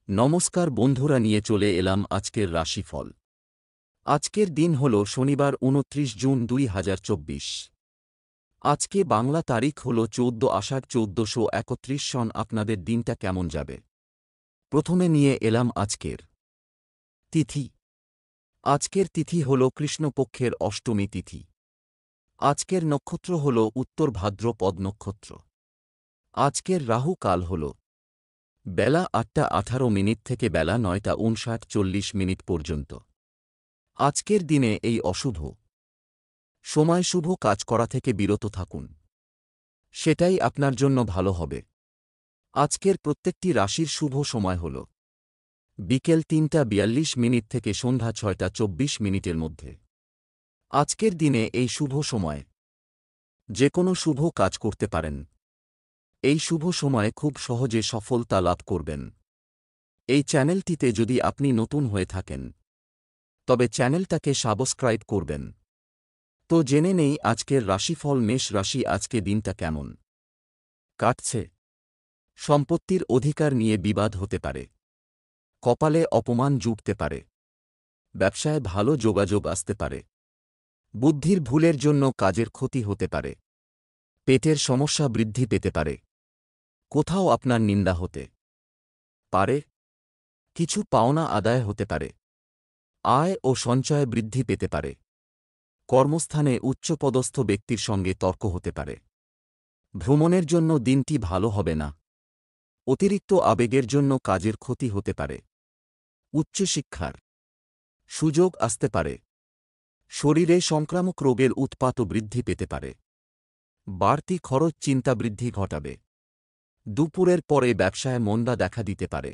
নমস্কার বন্ধুরা, নিয়ে চলে এলাম আজকের রাশিফল। আজকের দিন হল শনিবার ২৯ জুন ২০২৪। আজকে বাংলা তারিখ হল ১৪ আষাঢ় ১৪৩১ সন। আপনাদের দিনটা কেমন যাবে? প্রথমে নিয়ে এলাম আজকের তিথি। আজকের তিথি হল কৃষ্ণপক্ষের অষ্টমী তিথি। আজকের নক্ষত্র হল উত্তর ভাদ্রপদ নক্ষত্র। আজকের রাহু কাল হল বেলা ৮টা ১৮ মিনিট থেকে বেলা ৯টা ৫৯ পর্যন্ত। আজকের দিনে এই অশুভ সময় শুভ কাজ করা থেকে বিরত থাকুন, সেটাই আপনার জন্য ভালো হবে। আজকের প্রত্যেকটি রাশির শুভ সময় হল বিকেল ৩টা ৪২ মিনিট থেকে সন্ধ্যা ৬টা ২৪ মিনিটের মধ্যে। আজকের দিনে এই শুভ সময় যে কোনো শুভ কাজ করতে পারেন। এই শুভ সময়ে খুব সহজে সফলতা লাভ করবেন। এই চ্যানেলটিতে যদি আপনি নতুন হয়ে থাকেন তবে চ্যানেলটাকে সাবস্ক্রাইব করবেন। তো জেনে নেই আজকের রাশিফল। মেষ রাশি, আজকে দিনটা কেমন কাটছে? সম্পত্তির অধিকার নিয়ে বিবাদ হতে পারে। কপালে অপমান জুটতে পারে। ব্যবসায় ভালো যোগাযোগ আসতে পারে। বুদ্ধির ভুলের জন্য কাজের ক্ষতি হতে পারে। পেটের সমস্যা বৃদ্ধি পেতে পারে। কোথাও আপনার নিন্দা হতে পারে। কিছু পাওনা আদায় হতে পারে। আয় ও সঞ্চয় বৃদ্ধি পেতে পারে। কর্মস্থানে উচ্চপদস্থ ব্যক্তির সঙ্গে তর্ক হতে পারে। ভ্রমণের জন্য দিনটি ভালো হবে না। অতিরিক্ত আবেগের জন্য কাজের ক্ষতি হতে পারে। উচ্চশিক্ষার সুযোগ আসতে পারে। শরীরে সংক্রামক রোগের উৎপাতও বৃদ্ধি পেতে পারে। বাড়তি খরচ চিন্তা বৃদ্ধি ঘটাবে। দুপুরের পরে ব্যবসায় মন্দা দেখা দিতে পারে।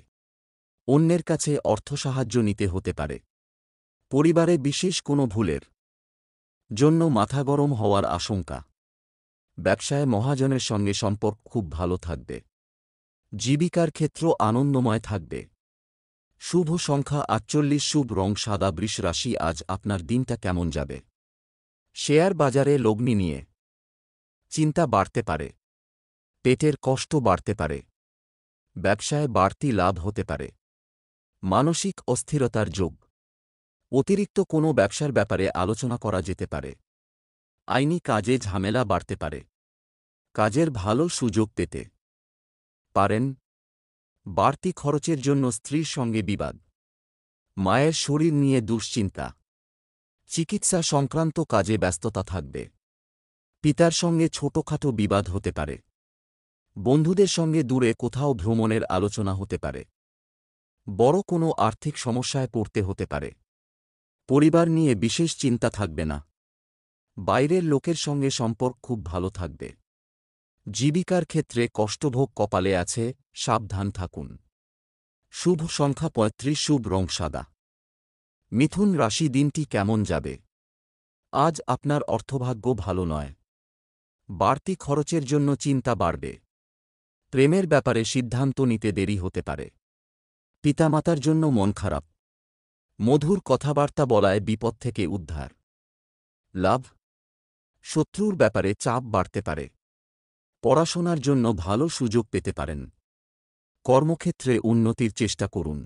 অন্যের কাছে অর্থসাহায্য নিতে হতে পারে। পরিবারে বিশেষ কোনো ভুলের জন্য মাথা গরম হওয়ার আশঙ্কা। ব্যবসায় মহাজনের সঙ্গে সম্পর্ক খুব ভালো থাকবে। জীবিকার ক্ষেত্র আনন্দময় থাকবে। শুভ সংখ্যা ৪৮, শুভ রং সাদা। বৃষ রাশি, আজ আপনার দিনটা কেমন যাবে? শেয়ার বাজারে লগ্নি নিয়ে চিন্তা বাড়তে পারে। পেটের কষ্ট বাড়তে পারে। ব্যবসায় বাড়তি লাভ হতে পারে। মানসিক অস্থিরতার যোগ। অতিরিক্ত কোনো ব্যবসার ব্যাপারে আলোচনা করা যেতে পারে। আইনি কাজে ঝামেলা বাড়তে পারে। কাজের ভালো সুযোগ পেতে পারেন। বাড়তি খরচের জন্য স্ত্রীর সঙ্গে বিবাদ। মায়ের শরীর নিয়ে দুশ্চিন্তা। চিকিৎসা সংক্রান্ত কাজে ব্যস্ততা থাকবে। পিতার সঙ্গে ছোটখাটো বিবাদ হতে পারে। বন্ধুদের সঙ্গে দূরে কোথাও ভ্রমণের আলোচনা হতে পারে। বড় কোনো আর্থিক সমস্যায় পড়তে হতে পারে। পরিবার নিয়ে বিশেষ চিন্তা থাকবে না। বাইরের লোকের সঙ্গে সম্পর্ক খুব ভালো থাকবে। জীবিকার ক্ষেত্রে কষ্টভোগ কপালে আছে, সাবধান থাকুন। শুভ সংখ্যা ৩৫, শুভ রং সাদা। মিথুন রাশি, দিনটি কেমন যাবে? আজ আপনার অর্থভাগ্য ভালো নয়। বাড়তি খরচের জন্য চিন্তা বাড়বে। প্রেমের ব্যাপারে সিদ্ধান্ত নিতে দেরি হতে পারে। পিতামাতার জন্য মন খারাপ। মধুর কথাবার্তা বলায় বিপদ থেকে উদ্ধার লাভ। শত্রুর ব্যাপারে চাপ বাড়তে পারে। পড়াশোনার জন্য ভালো সুযোগ পেতে পারেন। কর্মক্ষেত্রে উন্নতির চেষ্টা করুন।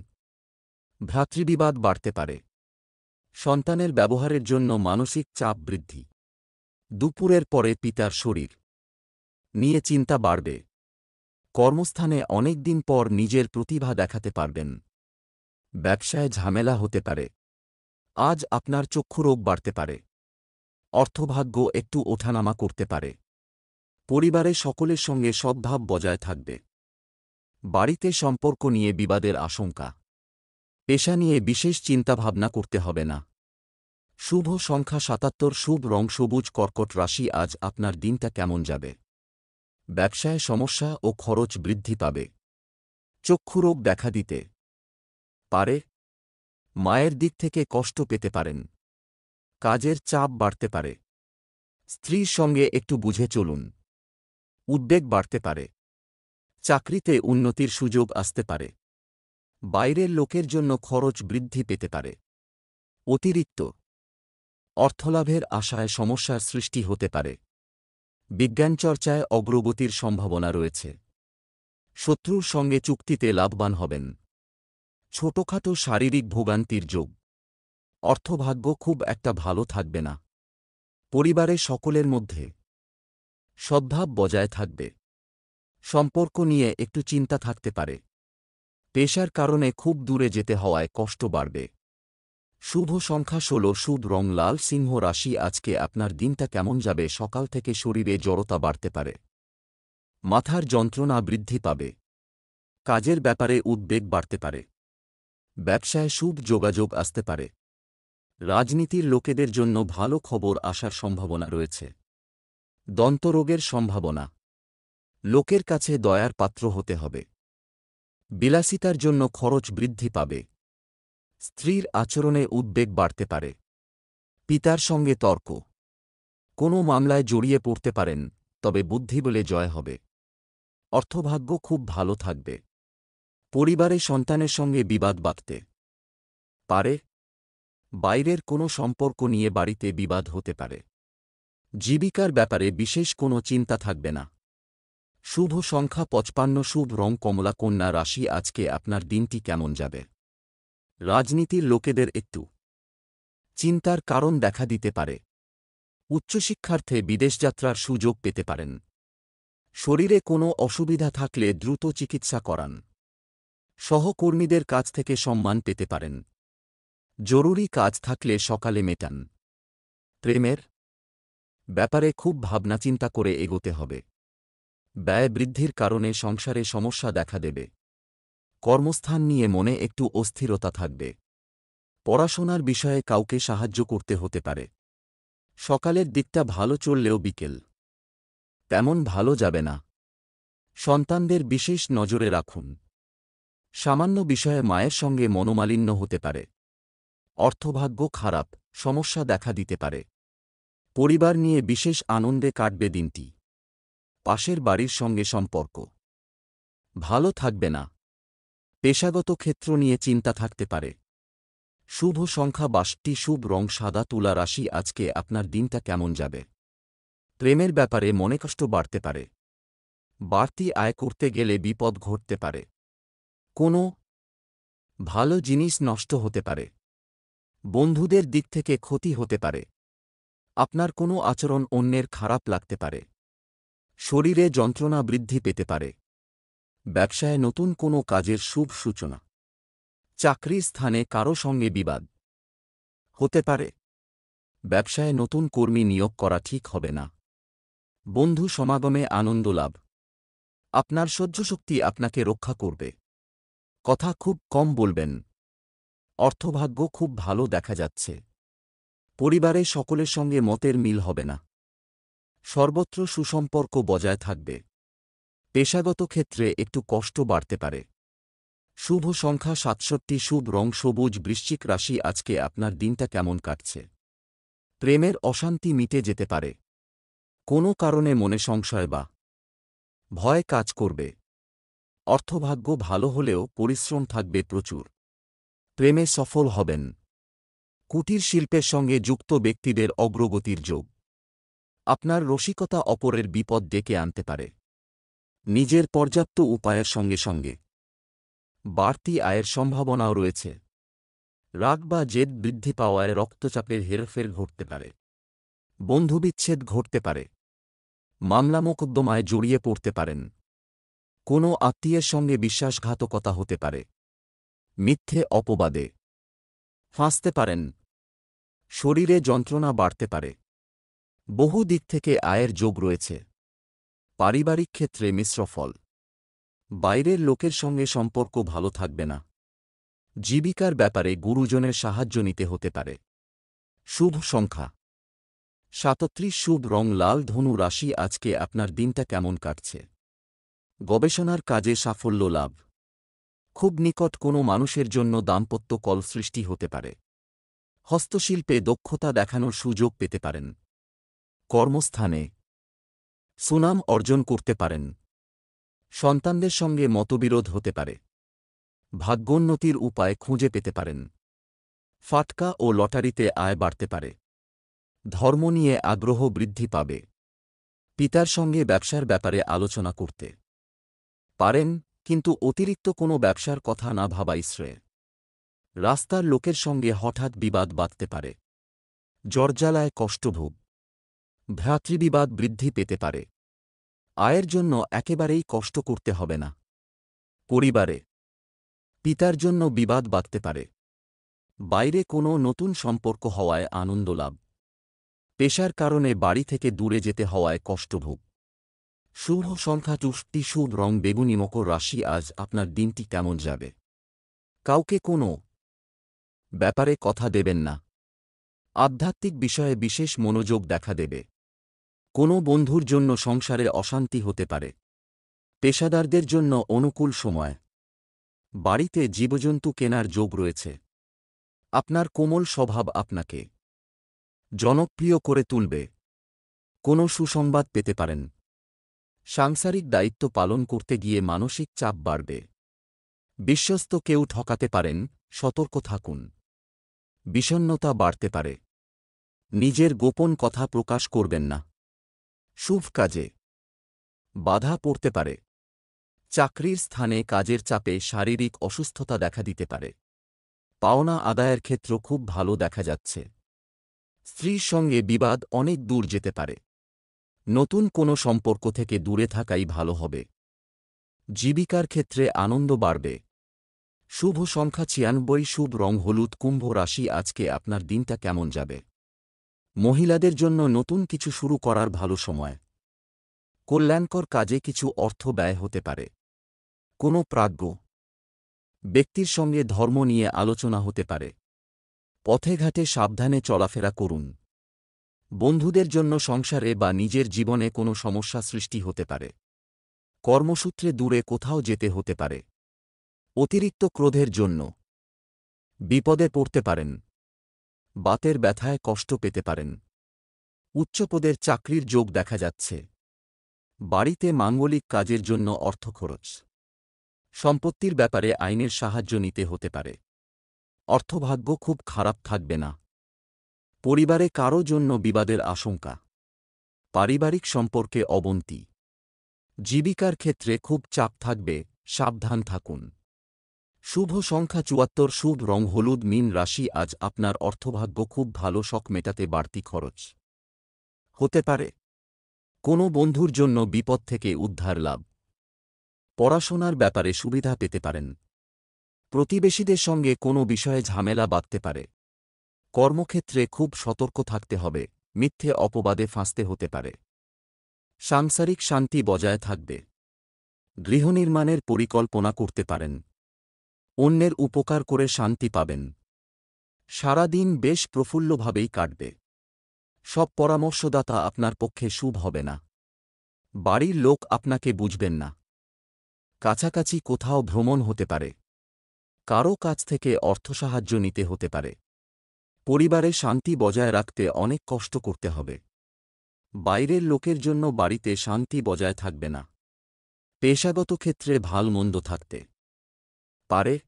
ভ্রাতৃবিবাদ বাড়তে পারে। সন্তানের ব্যবহারের জন্য মানসিক চাপ বৃদ্ধি। দুপুরের পরে পিতার শরীর নিয়ে চিন্তা বাড়বে। কর্মস্থানে অনেক দিন পর নিজের প্রতিভা দেখাতে পারবেন। ব্যবসায় ঝামেলা হতে পারে। আজ আপনার চক্ষুরোগ বাড়তে পারে। অর্থভাগ্য একটু ওঠানামা করতে পারে। পরিবারে সকলের সঙ্গে সদ্ভাব বজায় থাকবে। বাড়িতে সম্পর্ক নিয়ে বিবাদের আশঙ্কা। পেশা নিয়ে বিশেষ চিন্তাভাবনা করতে হবে না। শুভ সংখ্যা ৭৭, শুভ রং সবুজ। কর্কট রাশি, আজ আপনার দিনটা কেমন যাবে? ব্যবসায় সমস্যা ও খরচ বৃদ্ধি পাবে। চক্ষুরোগ দেখা দিতে পারে। মায়ের দিক থেকে কষ্ট পেতে পারেন। কাজের চাপ বাড়তে পারে। স্ত্রীর সঙ্গে একটু বুঝে চলুন। উদ্বেগ বাড়তে পারে। চাকরিতে উন্নতির সুযোগ আসতে পারে। বাইরের লোকের জন্য খরচ বৃদ্ধি পেতে পারে। অতিরিক্ত অর্থলাভের আশায় সমস্যার সৃষ্টি হতে পারে। বিজ্ঞানচর্চায় অগ্রগতির সম্ভাবনা রয়েছে। শত্রুর সঙ্গে চুক্তিতে লাভবান হবেন। ছোটখাটো শারীরিক ভোগান্তির যোগ। অর্থভাগ্য খুব একটা ভালো থাকবে না। পরিবারের সকলের মধ্যে সদ্ভাব বজায় থাকবে। সম্পর্ক নিয়ে একটু চিন্তা থাকতে পারে। পেশার কারণে খুব দূরে যেতে হওয়ায় কষ্ট বাড়বে। শুভ সংখ্যা 16, শুভ রং লাল। সিংহ রাশি, আজকে আপনার দিনটা কেমন যাবে? সকাল থেকে শরীরে জড়তা বাড়তে পারে। মাথার যন্ত্রণা বৃদ্ধি পাবে। কাজের ব্যাপারে উদ্বেগ বাড়তে পারে। ব্যবসায় শুভ যোগাযোগ আসতে পারে। রাজনীতির লোকেদের জন্য ভালো খবর আসার সম্ভাবনা রয়েছে। দন্তরোগের সম্ভাবনা। লোকের কাছে দয়ার পাত্র হতে হবে। বিলাসিতার জন্য খরচ বৃদ্ধি পাবে। স্ত্রীর আচরণে উদ্বেগ বাড়তে পারে। পিতার সঙ্গে তর্ক। কোনো মামলায় জড়িয়ে পড়তে পারেন, তবে বুদ্ধি বলে জয় হবে। অর্থভাগ্য খুব ভালো থাকবে। পরিবারে সন্তানের সঙ্গে বিবাদ বাঁধতে পারে। বাইরের কোনো সম্পর্ক নিয়ে বাড়িতে বিবাদ হতে পারে। জীবিকার ব্যাপারে বিশেষ কোনো চিন্তা থাকবে না। শুভ সংখ্যা 55, শুভ রং কমলা। কন্যা রাশি, আজকে আপনার দিনটি কেমন যাবে? রাজনীতির লোকেদের একটু চিন্তার কারণ দেখা দিতে পারে। উচ্চশিক্ষার্থে বিদেশযাত্রার সুযোগ পেতে পারেন। শরীরে কোনো অসুবিধা থাকলে দ্রুত চিকিৎসা করান। সহকর্মীদের কাছ থেকে সম্মান পেতে পারেন। জরুরি কাজ থাকলে সকালে মেটান। প্রেমের ব্যাপারে খুব ভাবনাচিন্তা করে এগোতে হবে। ব্যয় বৃদ্ধির কারণে সংসারে সমস্যা দেখা দেবে। কর্মস্থান নিয়ে মনে একটু অস্থিরতা থাকবে। পড়াশোনার বিষয়ে কাউকে সাহায্য করতে হতে পারে। সকালের দিকটা ভালো চললেও বিকেল তেমন ভালো যাবে না। সন্তানদের বিশেষ নজরে রাখুন। সামান্য বিষয়ে মায়ের সঙ্গে মনোমালিন্য হতে পারে। অর্থভাগ্য খারাপ, সমস্যা দেখা দিতে পারে। পরিবার নিয়ে বিশেষ আনন্দে কাটবে দিনটি। পাশের বাড়ির সঙ্গে সম্পর্ক ভালো থাকবে না। পেশাগত ক্ষেত্র নিয়ে চিন্তা থাকতে পারে। শুভ সংখ্যা 62, শুভ রং সাদা। তুলা রাশি, আজকে আপনার দিনটা কেমন যাবে? প্রেমের ব্যাপারে মনে কষ্ট বাড়তে পারে। বাড়তি আয় করতে গেলে বিপদ ঘটতে পারে। কোনো ভালো জিনিস নষ্ট হতে পারে। বন্ধুদের দিক থেকে ক্ষতি হতে পারে। আপনার কোনো আচরণ অন্যের খারাপ লাগতে পারে। শরীরে যন্ত্রণা বৃদ্ধি পেতে পারে। ব্যবসায় নতুন কোনো কাজের শুভ সূচনা। চাকরির স্থানে কারো সঙ্গে বিবাদ হতে পারে। ব্যবসায় নতুন কর্মী নিয়োগ করা ঠিক হবে না। বন্ধু সমাগমে আনন্দ লাভ। আপনার সহ্যশক্তি আপনাকে রক্ষা করবে। কথা খুব কম বলবেন। অর্থভাগ্য খুব ভালো দেখা যাচ্ছে। পরিবারে সকলের সঙ্গে মতের মিল হবে না। সর্বত্র সুসম্পর্ক বজায় থাকবে। পেশাগত ক্ষেত্রে একটু কষ্ট বাড়তে পারে। শুভ সংখ্যা 67, শুভ রং সবুজ। বৃশ্চিক রাশি, আজকে আপনার দিনটা কেমন কাটছে? প্রেমের অশান্তি মিটে যেতে পারে। কোনো কারণে মনে সংশয় বা ভয় কাজ করবে। অর্থভাগ্য ভালো হলেও পরিশ্রম থাকবে প্রচুর। প্রেমে সফল হবেন। কুটির শিল্পের সঙ্গে যুক্ত ব্যক্তিদের অগ্রগতির যোগ। আপনার রসিকতা অপরের বিপদ ডেকে আনতে পারে। নিজের পর্যাপ্ত উপায়ের সঙ্গে সঙ্গে বাড়তি আয়ের সম্ভাবনাও রয়েছে। রাগ বা জেদ বৃদ্ধি পাওয়ায় রক্তচাপের হেরফের ঘটতে পারে। বন্ধুবিচ্ছেদ ঘটতে পারে। মামলা মোকদ্দমায় জড়িয়ে পড়তে পারেন। কোনো আত্মীয়ের সঙ্গে বিশ্বাসঘাতকতা হতে পারে। মিথ্যে অপবাদে ফাঁসতে পারেন। শরীরে যন্ত্রণা বাড়তে পারে। বহু দিক থেকে আয়ের যোগ রয়েছে। পারিবারিক ক্ষেত্রে মিশ্র ফল। বাইরের লোকের সঙ্গে সম্পর্ক ভালো থাকবে না। জীবিকার ব্যাপারে গুরুজনের সাহায্য নিতে হতে পারে। শুভ সংখ্যা 37, শুভ রং লাল। ধনু রাশি, আজকে আপনার দিনটা কেমন কাটছে? গবেষণার কাজে সাফল্য লাভ। খুব নিকট কোনো মানুষের জন্য দাম্পত্য কল সৃষ্টি হতে পারে। হস্তশিল্পে দক্ষতা দেখানোর সুযোগ পেতে পারেন। কর্মস্থানে সুনাম অর্জন করতে পারেন। সন্তানদের সঙ্গে মতবিরোধ হতে পারে। ভাগ্যোন্নতির উপায় খুঁজে পেতে পারেন। ফাটকা ও লটারিতে আয় বাড়তে পারে। ধর্ম নিয়ে আগ্রহ বৃদ্ধি পাবে। পিতার সঙ্গে ব্যবসার ব্যাপারে আলোচনা করতে পারেন, কিন্তু অতিরিক্ত কোনো ব্যবসার কথা না ভাবাই শ্রেয়। রাস্তার লোকের সঙ্গে হঠাৎ বিবাদ বাধতে পারে। জ্বরজ্বালায় কষ্টভোগ। ভ্রাতৃবিবাদ বৃদ্ধি পেতে পারে। আয়ের জন্য একেবারেই কষ্ট করতে হবে না। পরিবারে পিতার জন্য বিবাদ বাধতে পারে। বাইরে কোনো নতুন সম্পর্ক হওয়ায় আনন্দ লাভ। পেশার কারণে বাড়ি থেকে দূরে যেতে হওয়ায় কষ্টভোগ। শুভ সংখ্যা ২টি, শুভ রং বেগুনি। মকর রাশি, আজ আপনার দিনটি কেমন যাবে? কাউকে কোনো ব্যাপারে কথা দেবেন না। আধ্যাত্মিক বিষয়ে বিশেষ মনোযোগ দেখা দেবে। কোনো বন্ধুর জন্য সংসারে অশান্তি হতে পারে। পেশাদারদের জন্য অনুকূল সময়। বাড়িতে জীবজন্তু কেনার যোগ রয়েছে। আপনার কোমল স্বভাব আপনাকে জনপ্রিয় করে তুলবে। কোনো সুসংবাদ পেতে পারেন। সাংসারিক দায়িত্ব পালন করতে গিয়ে মানসিক চাপ বাড়বে। বিশ্বস্ত কেউ ঠকাতে পারেন, সতর্ক থাকুন। বিষণ্ণতা বাড়তে পারে। নিজের গোপন কথা প্রকাশ করবেন না। শুভ কাজে বাধা পড়তে পারে। চাকরির স্থানে কাজের চাপে শারীরিক অসুস্থতা দেখা দিতে পারে। পাওনা আদায়ের ক্ষেত্র খুব ভালো দেখা যাচ্ছে। স্ত্রীর সঙ্গে বিবাদ অনেক দূর যেতে পারে। নতুন কোনো সম্পর্ক থেকে দূরে থাকাই ভালো হবে। জীবিকার ক্ষেত্রে আনন্দ বাড়বে। শুভ সংখ্যা ৯৬, শুভ রং হলুদ। কুম্ভ রাশি, আজকে আপনার দিনটা কেমন যাবে? মহিলাদের জন্য নতুন কিছু শুরু করার ভালো সময়। কল্যাণকর কাজে কিছু অর্থ ব্যয় হতে পারে। কোনো প্রাজ্ঞ ব্যক্তির সঙ্গে ধর্ম নিয়ে আলোচনা হতে পারে। পথে ঘাটে সাবধানে চলাফেরা করুন। বন্ধুদের জন্য সংসারে বা নিজের জীবনে কোনো সমস্যা সৃষ্টি হতে পারে। কর্মসূত্রে দূরে কোথাও যেতে হতে পারে। অতিরিক্ত ক্রোধের জন্য বিপদে পড়তে পারেন। বাতের ব্যথায় কষ্ট পেতে পারেন। উচ্চপদের চাকরির যোগ দেখা যাচ্ছে। বাড়িতে মাঙ্গলিক কাজের জন্য অর্থ খরচ। সম্পত্তির ব্যাপারে আইনের সাহায্য নিতে হতে পারে। অর্থভাগ্য খুব খারাপ থাকবে না। পরিবারে কারও জন্য বিবাদের আশঙ্কা। পারিবারিক সম্পর্কে অবনতি। জীবিকার ক্ষেত্রে খুব চাপ থাকবে, সাবধান থাকুন। শুভ সংখ্যা ৭৪, শুভ রং হলুদ। মীন রাশি, আজ আপনার অর্থভাগ্য খুব ভালো। শখ মেটাতে বাড়তি খরচ হতে পারে। কোনো বন্ধুর জন্য বিপদ থেকে উদ্ধার লাভ। পড়াশোনার ব্যাপারে সুবিধা পেতে পারেন। প্রতিবেশীদের সঙ্গে কোনো বিষয়ে ঝামেলা বাধতে পারে। কর্মক্ষেত্রে খুব সতর্ক থাকতে হবে, মিথ্যে অপবাদে ফাঁসতে হতে পারে। সাংসারিক শান্তি বজায় থাকবে। গৃহনির্মাণের পরিকল্পনা করতে পারেন। অন্যের উপকার করে শান্তি পাবেন। সারা দিন বেশ প্রফুল্লভাবেই কাটবে। সব পরামর্শদাতা আপনার পক্ষে শুভ হবে না। বাড়ির লোক আপনাকে বুঝবেন না। কাছাকাছি কোথাও ভ্রমণ হতে পারে। কারও কাছ থেকে অর্থসাহায্য নিতে হতে পারে। পরিবারে শান্তি বজায় রাখতে অনেক কষ্ট করতে হবে। বাইরের লোকের জন্য বাড়িতে শান্তি বজায় থাকবে না। পেশাগত ক্ষেত্রে ভালমন্দ থাকতে পারে।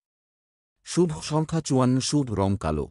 শুভ সংখ্যা ৫৪, শুভ রং কালো।